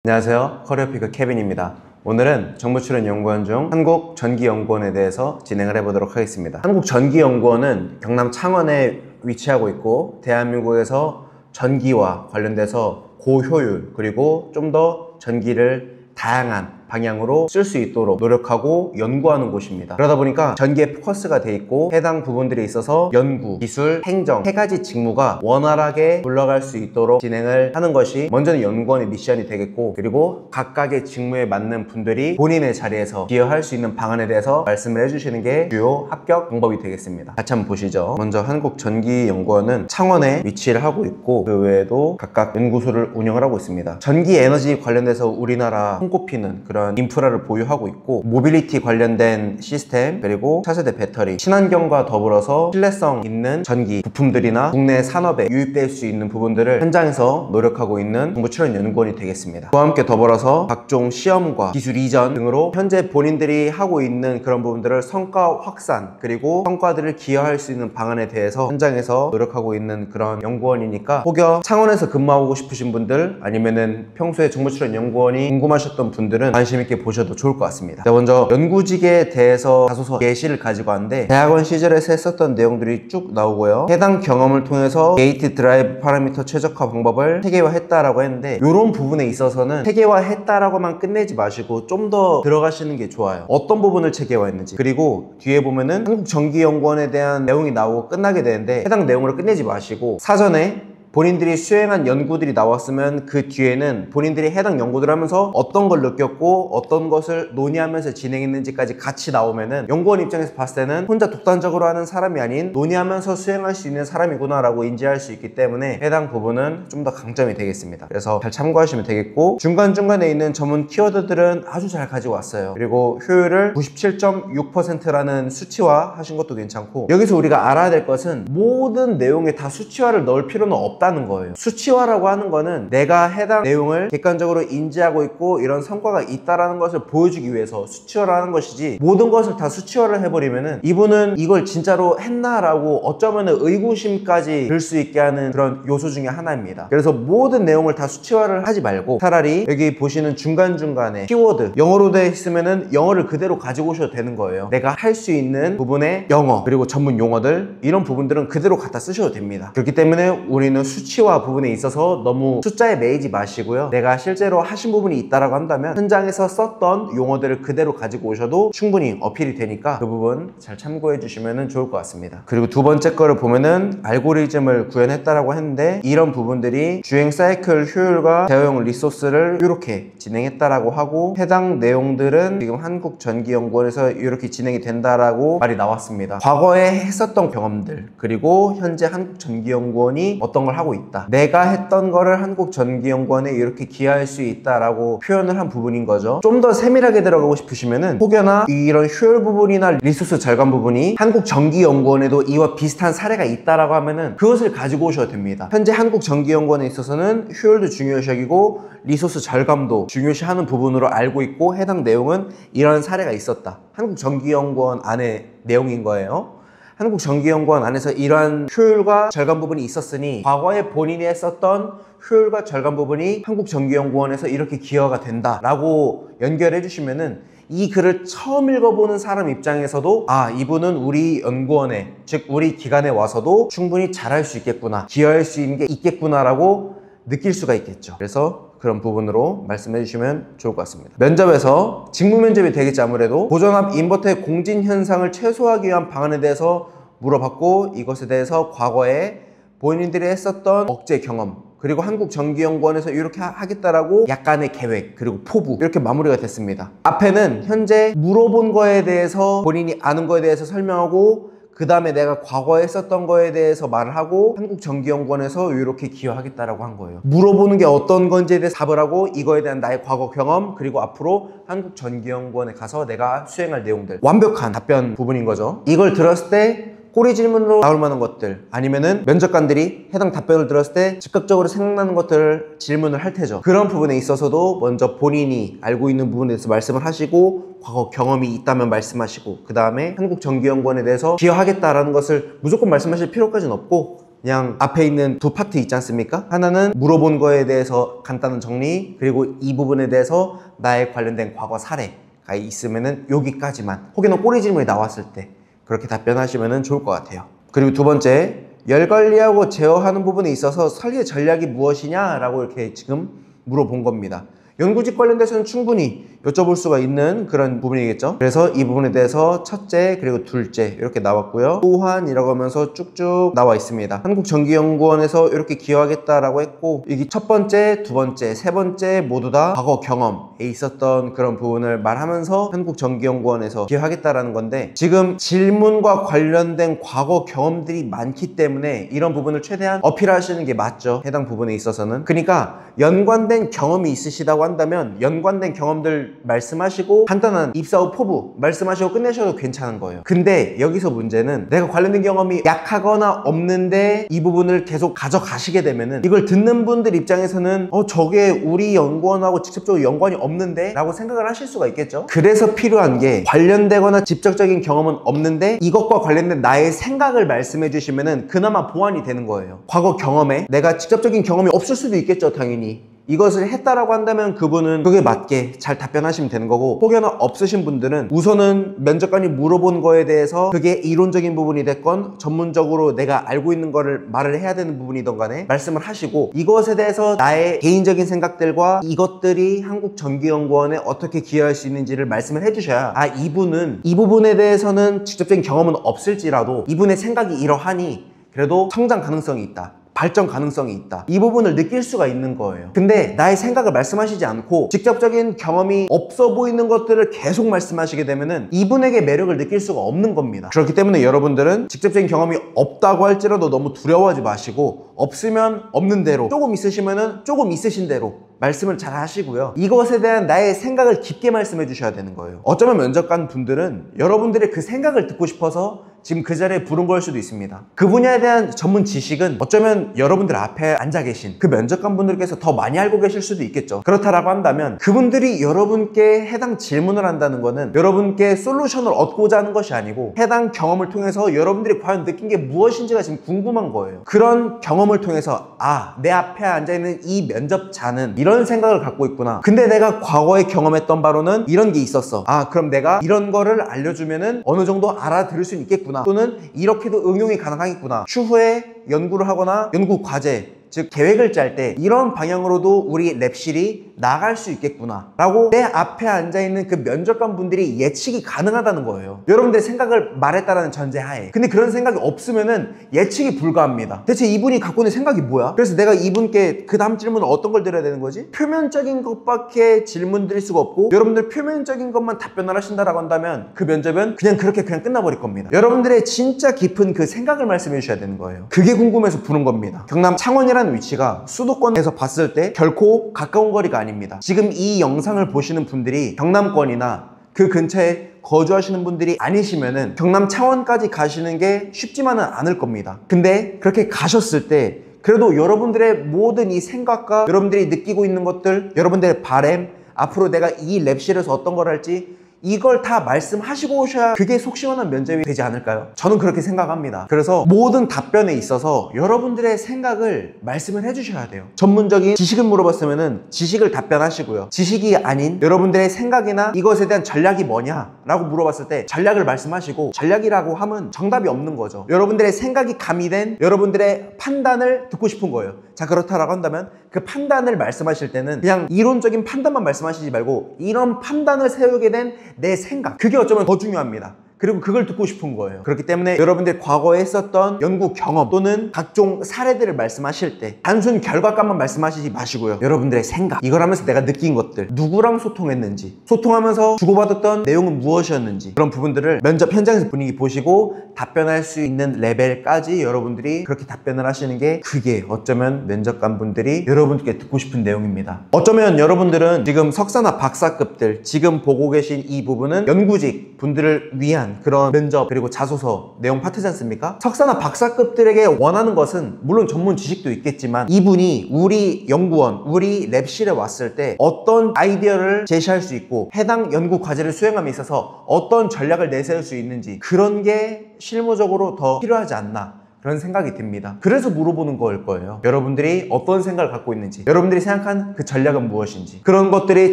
안녕하세요. 커리어피그 케빈입니다. 오늘은 정부출연연구원 중 한국전기연구원에 대해서 진행을 해보도록 하겠습니다. 한국전기연구원은 경남 창원에 위치하고 있고 대한민국에서 전기와 관련돼서 고효율 그리고 좀 더 전기를 다양한 방향으로 쓸 수 있도록 노력하고 연구하는 곳입니다. 그러다 보니까 전기에 포커스가 돼 있고 해당 부분들에 있어서 연구, 기술, 행정 세 가지 직무가 원활하게 굴러갈 수 있도록 진행을 하는 것이 먼저는 연구원의 미션이 되겠고, 그리고 각각의 직무에 맞는 분들이 본인의 자리에서 기여할 수 있는 방안에 대해서 말씀을 해주시는 게 주요 합격 방법이 되겠습니다. 같이 한번 보시죠. 먼저 한국전기연구원은 창원에 위치를 하고 있고 그 외에도 각각 연구소를 운영을 하고 있습니다. 전기 에너지 관련돼서 우리나라 손꼽히는 그런 인프라를 보유하고 있고, 모빌리티 관련된 시스템, 그리고 차세대 배터리, 친환경과 더불어서 신뢰성 있는 전기 부품들이나 국내 산업에 유입될 수 있는 부분들을 현장에서 노력하고 있는 정부출연연구원이 되겠습니다. 그와 함께 더불어서 각종 시험과 기술 이전 등으로 현재 본인들이 하고 있는 그런 부분들을 성과 확산, 그리고 성과들을 기여할 수 있는 방안에 대해서 현장에서 노력하고 있는 그런 연구원이니까, 혹여 창원에서 근무하고 싶으신 분들, 아니면은 평소에 정부출연연구원이 궁금하셨던 분들은 관심 있게 보셔도 좋을 것 같습니다. 먼저 연구직에 대해서 다소서 예시를 가지고 왔는데, 대학원 시절에서 했었던 내용들이 쭉 나오고요. 해당 경험을 통해서 게이트 드라이브 파라미터 최적화 방법을 체계화했다라고 했는데, 이런 부분에 있어서는 체계화했다라고만 끝내지 마시고 좀 더 들어가시는 게 좋아요. 어떤 부분을 체계화했는지, 그리고 뒤에 보면은 한국전기연구원에 대한 내용이 나오고 끝나게 되는데, 해당 내용을 끝내지 마시고 사전에 본인들이 수행한 연구들이 나왔으면 그 뒤에는 본인들이 해당 연구들을 하면서 어떤 걸 느꼈고 어떤 것을 논의하면서 진행했는지까지 같이 나오면은 연구원 입장에서 봤을 때는 혼자 독단적으로 하는 사람이 아닌 논의하면서 수행할 수 있는 사람이구나 라고 인지할 수 있기 때문에 해당 부분은 좀 더 강점이 되겠습니다. 그래서 잘 참고하시면 되겠고, 중간중간에 있는 전문 키워드들은 아주 잘 가지고 왔어요. 그리고 효율을 97.6%라는 수치화 하신 것도 괜찮고, 여기서 우리가 알아야 될 것은 모든 내용에 다 수치화를 넣을 필요는 없다는 거예요. 수치화라고 하는 거는 내가 해당 내용을 객관적으로 인지하고 있고 이런 성과가 있다라는 것을 보여주기 위해서 수치화를 하는 것이지, 모든 것을 다 수치화를 해버리면은 이분은 이걸 진짜로 했나라고 어쩌면은 의구심까지 들 수 있게 하는 그런 요소 중에 하나입니다. 그래서 모든 내용을 다 수치화를 하지 말고 차라리 여기 보시는 중간중간에 키워드, 영어로 되어 있으면은 영어를 그대로 가지고 오셔도 되는 거예요. 내가 할 수 있는 부분의 영어, 그리고 전문 용어들, 이런 부분들은 그대로 갖다 쓰셔도 됩니다. 그렇기 때문에 우리는 수치화 부분에 있어서 너무 숫자에 매이지 마시고요. 내가 실제로 하신 부분이 있다라고 한다면 현장에서 썼던 용어들을 그대로 가지고 오셔도 충분히 어필이 되니까 그 부분 잘 참고해 주시면 좋을 것 같습니다. 그리고 두 번째 거를 보면은 알고리즘을 구현했다라고 했는데, 이런 부분들이 주행 사이클 효율과 대여용 리소스를 이렇게 진행했다라고 하고, 해당 내용들은 지금 한국전기연구원에서 이렇게 진행이 된다라고 말이 나왔습니다. 과거에 했었던 경험들, 그리고 현재 한국전기연구원이 어떤 걸 하고 있다, 내가 했던 거를 한국전기연구원에 이렇게 기여할 수 있다라고 표현을 한 부분인 거죠. 좀 더 세밀하게 들어가고 싶으시면은 혹여나 이런 효율 부분이나 리소스 절감 부분이 한국전기연구원에도 이와 비슷한 사례가 있다라고 하면은 그것을 가지고 오셔도 됩니다. 현재 한국전기연구원에 있어서는 효율도 중요시하고 리소스 절감도 중요시하는 부분으로 알고 있고, 해당 내용은 이런 사례가 있었다, 한국전기연구원 안의 내용인 거예요. 한국전기연구원 안에서 이러한 효율과 절감 부분이 있었으니 과거에 본인이 했었던 효율과 절감 부분이 한국전기연구원에서 이렇게 기여가 된다라고 연결해 주시면은, 이 글을 처음 읽어보는 사람 입장에서도 아, 이분은 우리 연구원에, 즉 우리 기관에 와서도 충분히 잘할 수 있겠구나, 기여할 수 있는 게 있겠구나 라고 느낄 수가 있겠죠. 그래서 그런 부분으로 말씀해 주시면 좋을 것 같습니다. 면접에서 직무 면접이 되겠지. 아무래도 고전압 인버터의 공진 현상을 최소화하기 위한 방안에 대해서 물어봤고, 이것에 대해서 과거에 본인들이 했었던 억제 경험, 그리고 한국전기연구원에서 이렇게 하겠다라고 약간의 계획, 그리고 포부, 이렇게 마무리가 됐습니다. 앞에는 현재 물어본 거에 대해서 본인이 아는 거에 대해서 설명하고, 그 다음에 내가 과거에 했었던 거에 대해서 말을 하고 한국전기연구원에서 이렇게 기여하겠다라고 한 거예요. 물어보는 게 어떤 건지에 대해서 답을 하고, 이거에 대한 나의 과거 경험, 그리고 앞으로 한국전기연구원에 가서 내가 수행할 내용들, 완벽한 답변 부분인 거죠. 이걸 들었을 때 꼬리 질문으로 나올 만한 것들, 아니면은 면접관들이 해당 답변을 들었을 때 즉각적으로 생각나는 것들을 질문을 할 테죠. 그런 부분에 있어서도 먼저 본인이 알고 있는 부분에 대해서 말씀을 하시고, 과거 경험이 있다면 말씀하시고, 그 다음에 한국전기연구원에 대해서 기여하겠다라는 것을 무조건 말씀하실 필요까지는 없고, 그냥 앞에 있는 두 파트 있지 않습니까? 하나는 물어본 거에 대해서 간단한 정리, 그리고 이 부분에 대해서 나의 관련된 과거 사례가 있으면은 여기까지만, 혹여나 꼬리 질문이 나왔을 때 그렇게 답변하시면 좋을 것 같아요. 그리고 두 번째, 열 관리하고 제어하는 부분에 있어서 설계 전략이 무엇이냐라고 이렇게 지금 물어본 겁니다. 연구직 관련돼서는 충분히 여쭤볼 수가 있는 그런 부분이겠죠. 그래서 이 부분에 대해서 첫째 그리고 둘째 이렇게 나왔고요. 또한이라고 하면서 쭉쭉 나와 있습니다. 한국전기연구원에서 이렇게 기여하겠다라고 했고, 이게 첫 번째, 두 번째, 세 번째 모두 다 과거 경험에 있었던 그런 부분을 말하면서 한국전기연구원에서 기여하겠다라는 건데, 지금 질문과 관련된 과거 경험들이 많기 때문에 이런 부분을 최대한 어필하시는 게 맞죠. 해당 부분에 있어서는. 그러니까 연관된 경험이 있으시다고 한다면 연관된 경험들 말씀하시고 간단한 입사 후 포부 말씀하시고 끝내셔도 괜찮은 거예요. 근데 여기서 문제는 내가 관련된 경험이 약하거나 없는데 이 부분을 계속 가져가시게 되면은 이걸 듣는 분들 입장에서는 저게 우리 연구원하고 직접적으로 연관이 없는데? 라고 생각을 하실 수가 있겠죠. 그래서 필요한 게 관련되거나 직접적인 경험은 없는데 이것과 관련된 나의 생각을 말씀해 주시면은 그나마 보완이 되는 거예요. 과거 경험에 내가 직접적인 경험이 없을 수도 있겠죠. 당연히 이것을 했다라고 한다면 그분은 그게 맞게 잘 답변하시면 되는 거고, 혹여나 없으신 분들은 우선은 면접관이 물어본 거에 대해서 그게 이론적인 부분이 됐건 전문적으로 내가 알고 있는 거를 말을 해야 되는 부분이든 간에 말씀을 하시고, 이것에 대해서 나의 개인적인 생각들과 이것들이 한국전기연구원에 어떻게 기여할 수 있는지를 말씀을 해주셔야, 이분은 이 부분에 대해서는 직접적인 경험은 없을지라도 이분의 생각이 이러하니 그래도 성장 가능성이 있다, 발전 가능성이 있다, 이 부분을 느낄 수가 있는 거예요. 근데 나의 생각을 말씀하시지 않고 직접적인 경험이 없어 보이는 것들을 계속 말씀하시게 되면은 이분에게 매력을 느낄 수가 없는 겁니다. 그렇기 때문에 여러분들은 직접적인 경험이 없다고 할지라도 너무 두려워하지 마시고, 없으면 없는 대로, 조금 있으시면은 조금 있으신 대로 말씀을 잘 하시고요. 이것에 대한 나의 생각을 깊게 말씀해 주셔야 되는 거예요. 어쩌면 면접관 분들은 여러분들의 그 생각을 듣고 싶어서 지금 그 자리에 부른 걸 수도 있습니다. 그 분야에 대한 전문 지식은 어쩌면 여러분들 앞에 앉아 계신 그 면접관 분들께서 더 많이 알고 계실 수도 있겠죠. 그렇다라고 한다면 그분들이 여러분께 해당 질문을 한다는 거는 여러분께 솔루션을 얻고자 하는 것이 아니고 해당 경험을 통해서 여러분들이 과연 느낀 게 무엇인지가 지금 궁금한 거예요. 그런 경험을 통해서 내 앞에 앉아있는 이 면접자는 이런 생각을 갖고 있구나, 근데 내가 과거에 경험했던 바로는 이런 게 있었어, 그럼 내가 이런 거를 알려주면은 어느 정도 알아들을 수 있겠구나, 또는 이렇게도 응용이 가능하겠구나, 추후에 연구를 하거나 연구 과제, 즉 계획을 짤 때 이런 방향으로도 우리 랩실이 나갈 수 있겠구나 라고 내 앞에 앉아있는 그 면접관 분들이 예측이 가능하다는 거예요. 여러분들의 생각을 말했다라는 전제하에. 근데 그런 생각이 없으면은 예측이 불가합니다. 대체 이분이 갖고 있는 생각이 뭐야? 그래서 내가 이분께 그 다음 질문은 어떤 걸 드려야 되는 거지? 표면적인 것밖에 질문 드릴 수가 없고, 여러분들 표면적인 것만 답변을 하신다라고 한다면 그 면접은 그냥 그렇게 끝나버릴 겁니다. 여러분들의 진짜 깊은 그 생각을 말씀해 주셔야 되는 거예요. 그게 궁금해서 부른 겁니다. 경남 창원이라는 위치가 수도권에서 봤을 때 결코 가까운 거리가 아닙니다. 지금 이 영상을 보시는 분들이 경남권이나 그 근처에 거주하시는 분들이 아니시면은 경남 창원까지 가시는 게 쉽지만은 않을 겁니다. 근데 그렇게 가셨을 때 그래도 여러분들의 모든 이 생각과 여러분들이 느끼고 있는 것들, 여러분들의 바램, 앞으로 내가 이 랩실에서 어떤 걸 할지 이걸 다 말씀하시고 오셔야 그게 속 시원한 면접이 되지 않을까요? 저는 그렇게 생각합니다. 그래서 모든 답변에 있어서 여러분들의 생각을 말씀을 해주셔야 돼요. 전문적인 지식을 물어봤으면은 지식을 답변하시고요. 지식이 아닌 여러분들의 생각이나 이것에 대한 전략이 뭐냐 라고 물어봤을 때 전략을 말씀하시고, 전략이라고 하면 정답이 없는 거죠. 여러분들의 생각이 가미된 여러분들의 판단을 듣고 싶은 거예요. 자, 그렇다라고 한다면 그 판단을 말씀하실 때는 그냥 이론적인 판단만 말씀하시지 말고 이런 판단을 세우게 된 내 생각, 그게 어쩌면 더 중요합니다. 그리고 그걸 듣고 싶은 거예요. 그렇기 때문에 여러분들 과거에 했었던 연구 경험 또는 각종 사례들을 말씀하실 때 단순 결과값만 말씀하시지 마시고요. 여러분들의 생각, 이걸 하면서 내가 느낀 것들, 누구랑 소통했는지, 소통하면서 주고받았던 내용은 무엇이었는지, 그런 부분들을 면접 현장에서 분위기 보시고 답변할 수 있는 레벨까지 여러분들이 그렇게 답변을 하시는 게, 그게 어쩌면 면접관 분들이 여러분께 듣고 싶은 내용입니다. 어쩌면 여러분들은 지금 석사나 박사급들, 지금 보고 계신 이 부분은 연구직 분들을 위한 그런 면접 그리고 자소서 내용 파트지 않습니까? 석사나 박사급들에게 원하는 것은 물론 전문 지식도 있겠지만 이분이 우리 연구원, 우리 랩실에 왔을 때 어떤 아이디어를 제시할 수 있고 해당 연구 과제를 수행함에 있어서 어떤 전략을 내세울 수 있는지, 그런 게 실무적으로 더 필요하지 않나 그런 생각이 듭니다. 그래서 물어보는 거일 거예요. 여러분들이 어떤 생각을 갖고 있는지, 여러분들이 생각한 그 전략은 무엇인지, 그런 것들이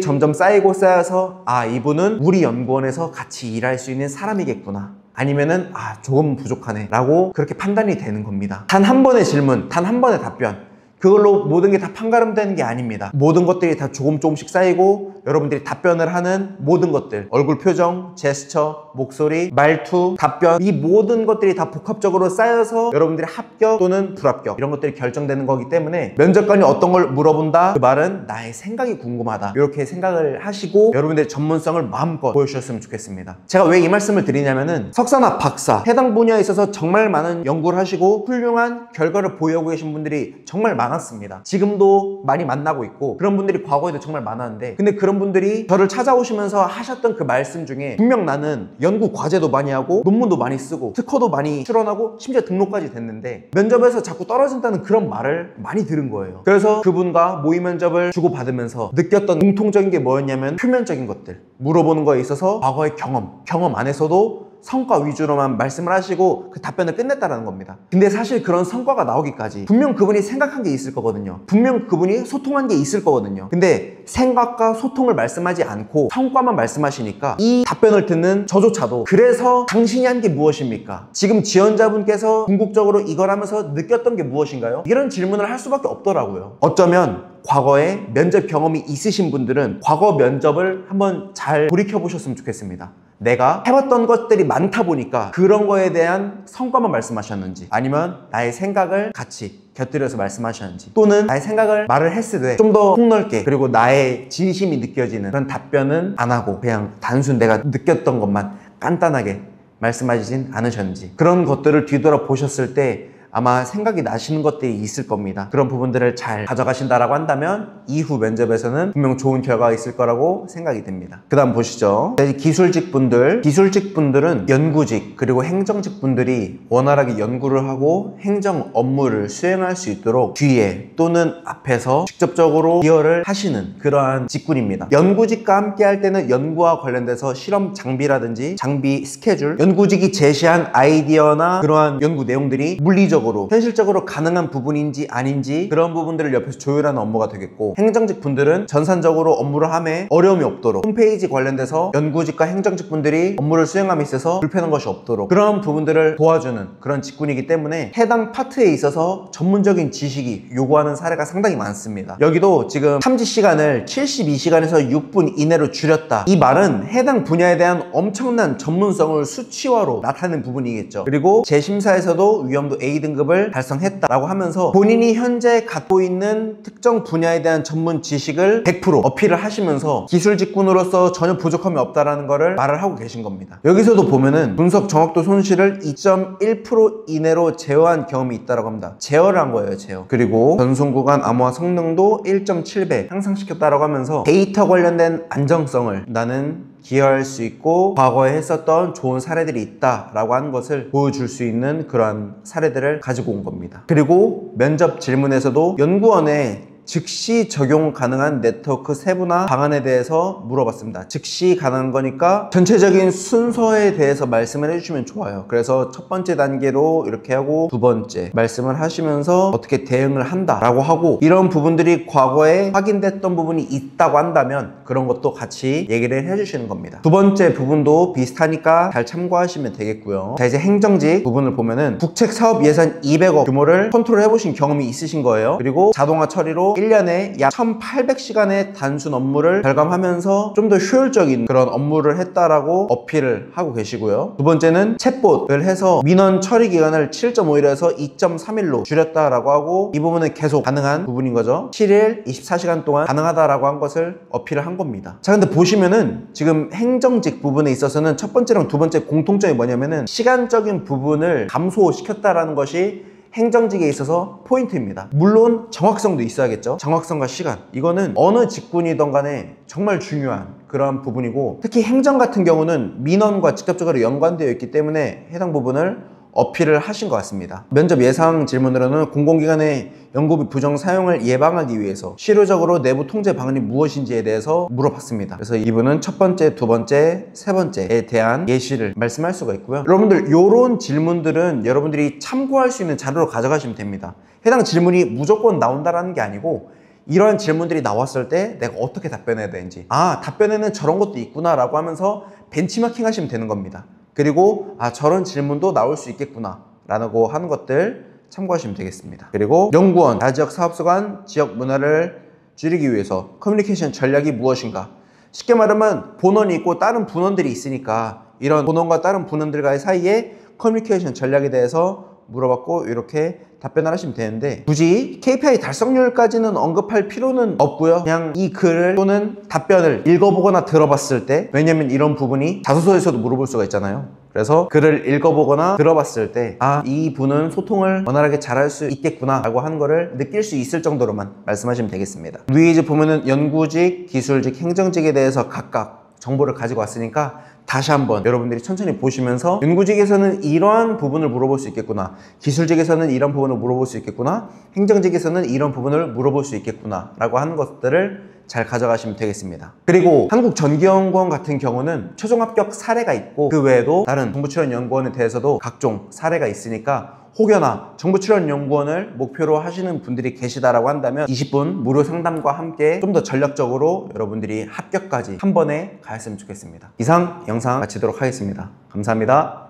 점점 쌓이고 쌓여서 아, 이분은 우리 연구원에서 같이 일할 수 있는 사람이겠구나, 아니면은 아, 조금 부족하네 라고 그렇게 판단이 되는 겁니다. 단 한 번의 질문, 단 한 번의 답변, 그걸로 모든 게 다 판가름되는 게 아닙니다. 모든 것들이 다 조금씩 쌓이고 여러분들이 답변을 하는 모든 것들, 얼굴 표정, 제스처, 목소리, 말투, 답변, 이 모든 것들이 다 복합적으로 쌓여서 여러분들의 합격 또는 불합격, 이런 것들이 결정되는 거기 때문에 면접관이 어떤 걸 물어본다, 그 말은 나의 생각이 궁금하다, 이렇게 생각을 하시고 여러분들의 전문성을 마음껏 보여주셨으면 좋겠습니다. 제가 왜 이 말씀을 드리냐면은 석사나 박사, 해당 분야에 있어서 정말 많은 연구를 하시고 훌륭한 결과를 보유하고 계신 분들이 정말 많았습니다. 지금도 많이 만나고 있고 그런 분들이 과거에도 정말 많았는데, 근데 그런 분들이 저를 찾아오시면서 하셨던 그 말씀 중에 분명 나는 연구 과제도 많이 하고 논문도 많이 쓰고 특허도 많이 출원하고 심지어 등록까지 됐는데 면접에서 자꾸 떨어진다는 그런 말을 많이 들은 거예요. 그래서 그분과 모의 면접을 주고받으면서 느꼈던 공통적인 게 뭐였냐면, 표면적인 것들, 물어보는 거에 있어서 과거의 경험 안에서도 성과 위주로만 말씀을 하시고 그 답변을 끝냈다라는 겁니다. 근데 사실 그런 성과가 나오기까지 분명 그분이 생각한 게 있을 거거든요. 분명 그분이 소통한 게 있을 거거든요. 근데 생각과 소통을 말씀하지 않고 성과만 말씀하시니까 이 답변을 듣는 저조차도 그래서 당신이 한 게 무엇입니까? 지금 지원자분께서 궁극적으로 이걸 하면서 느꼈던 게 무엇인가요? 이런 질문을 할 수밖에 없더라고요. 어쩌면 과거에 면접 경험이 있으신 분들은 과거 면접을 한번 잘 돌이켜 보셨으면 좋겠습니다. 내가 해봤던 것들이 많다 보니까 그런 거에 대한 성과만 말씀하셨는지, 아니면 나의 생각을 같이 곁들여서 말씀하셨는지, 또는 나의 생각을 말을 했을 때 좀 더 폭넓게 그리고 나의 진심이 느껴지는 그런 답변은 안 하고 그냥 단순 내가 느꼈던 것만 간단하게 말씀하시진 않으셨는지, 그런 것들을 뒤돌아 보셨을 때 아마 생각이 나시는 것들이 있을 겁니다. 그런 부분들을 잘 가져가신다라고 한다면 이후 면접에서는 분명 좋은 결과가 있을 거라고 생각이 듭니다. 그 다음 보시죠. 기술직 분들은 연구직 그리고 행정직 분들이 원활하게 연구를 하고 행정 업무를 수행할 수 있도록 뒤에 또는 앞에서 직접적으로 기여를 하시는 그러한 직군입니다. 연구직과 함께 할 때는 연구와 관련돼서 실험 장비라든지 장비 스케줄, 연구직이 제시한 아이디어나 그러한 연구 내용들이 물리적으로 현실적으로 가능한 부분인지 아닌지, 그런 부분들을 옆에서 조율하는 업무가 되겠고, 행정직 분들은 전산적으로 업무를 함에 어려움이 없도록 홈페이지 관련돼서 연구직과 행정직 분들이 업무를 수행함에 있어서 불편한 것이 없도록 그런 부분들을 도와주는 그런 직군이기 때문에 해당 파트에 있어서 전문적인 지식이 요구하는 사례가 상당히 많습니다. 여기도 지금 탐지 시간을 72시간에서 6분 이내로 줄였다, 이 말은 해당 분야에 대한 엄청난 전문성을 수치화로 나타내는 부분이겠죠. 그리고 재심사에서도 위험도 A 등급을 달성했다라고 하면서 본인이 현재 갖고 있는 특정 분야에 대한 전문 지식을 100% 어필을 하시면서 기술 직군으로서 전혀 부족함이 없다라는 거를 말을 하고 계신 겁니다. 여기서도 보면은 분석 정확도 손실을 2.1% 이내로 제어한 경험이 있다라고 합니다. 제어를 한 거예요, 제어. 그리고 전송 구간 암호화 성능도 1.7배 향상시켰다라고 하면서 데이터 관련된 안정성을 나는 기여할 수 있고 과거에 했었던 좋은 사례들이 있다라고 하는 것을 보여줄 수 있는 그러한 사례들을 가지고 온 겁니다. 그리고 면접 질문에서도 연구원에 즉시 적용 가능한 네트워크 세부나 방안에 대해서 물어봤습니다. 즉시 가능한 거니까 전체적인 순서에 대해서 말씀을 해주시면 좋아요. 그래서 첫 번째 단계로 이렇게 하고 두 번째 말씀을 하시면서 어떻게 대응을 한다라고 하고, 이런 부분들이 과거에 확인됐던 부분이 있다고 한다면 그런 것도 같이 얘기를 해주시는 겁니다. 두 번째 부분도 비슷하니까 잘 참고하시면 되겠고요. 자, 이제 행정직 부분을 보면은 국책 사업 예산 200억 규모를 컨트롤 해보신 경험이 있으신 거예요. 그리고 자동화 처리로 1년에 약 1800시간의 단순 업무를 절감하면서 좀 더 효율적인 그런 업무를 했다라고 어필을 하고 계시고요. 두 번째는 챗봇을 해서 민원 처리 기간을 7.5일에서 2.3일로 줄였다라고 하고, 이 부분은 계속 가능한 부분인 거죠. 7일 24시간 동안 가능하다라고 한 것을 어필을 한 겁니다. 자, 근데 보시면은 지금 행정직 부분에 있어서는 첫 번째랑 두 번째 공통점이 뭐냐면은 시간적인 부분을 감소시켰다라는 것이 행정직에 있어서 포인트입니다. 물론 정확성도 있어야겠죠. 정확성과 시간, 이거는 어느 직군이든 간에 정말 중요한 그런 부분이고, 특히 행정 같은 경우는 민원과 직접적으로 연관되어 있기 때문에 해당 부분을 어필을 하신 것 같습니다. 면접 예상 질문으로는 공공기관의 연구비 부정 사용을 예방하기 위해서 실효적으로 내부 통제 방안이 무엇인지에 대해서 물어봤습니다. 그래서 이분은 첫 번째, 두 번째, 세 번째에 대한 예시를 말씀할 수가 있고요. 여러분들 이런 질문들은 여러분들이 참고할 수 있는 자료로 가져가시면 됩니다. 해당 질문이 무조건 나온다라는 게 아니고 이러한 질문들이 나왔을 때 내가 어떻게 답변해야 되는지, 답변에는 저런 것도 있구나 라고 하면서 벤치마킹 하시면 되는 겁니다. 그리고 저런 질문도 나올 수 있겠구나 라고 하는 것들 참고하시면 되겠습니다. 그리고 연구원, 다지역 사업소 간 지역 문화를 줄이기 위해서 커뮤니케이션 전략이 무엇인가? 쉽게 말하면 본원이 있고 다른 분원들이 있으니까 이런 본원과 다른 분원들과의 사이에 커뮤니케이션 전략에 대해서 물어봤고 이렇게 답변을 하시면 되는데 굳이 KPI 달성률까지는 언급할 필요는 없고요. 그냥 이 글을 또는 답변을 읽어보거나 들어봤을 때, 왜냐면 이런 부분이 자소서에서도 물어볼 수가 있잖아요. 그래서 글을 읽어보거나 들어봤을 때 이 분은 소통을 원활하게 잘할 수 있겠구나 라고 하는 거를 느낄 수 있을 정도로만 말씀하시면 되겠습니다. 위에 이제 보면은 연구직, 기술직, 행정직에 대해서 각각 정보를 가지고 왔으니까 다시 한번 여러분들이 천천히 보시면서 연구직에서는 이러한 부분을 물어볼 수 있겠구나, 기술직에서는 이런 부분을 물어볼 수 있겠구나, 행정직에서는 이런 부분을 물어볼 수 있겠구나 라고 하는 것들을 잘 가져가시면 되겠습니다. 그리고 한국전기연구원 같은 경우는 최종 합격 사례가 있고 그 외에도 다른 정부출연연구원에 대해서도 각종 사례가 있으니까 혹여나 정부출연연구원을 목표로 하시는 분들이 계시다라고 한다면 20분 무료 상담과 함께 좀 더 전략적으로 여러분들이 합격까지 한 번에 가셨으면 좋겠습니다. 이상 영상 마치도록 하겠습니다. 감사합니다.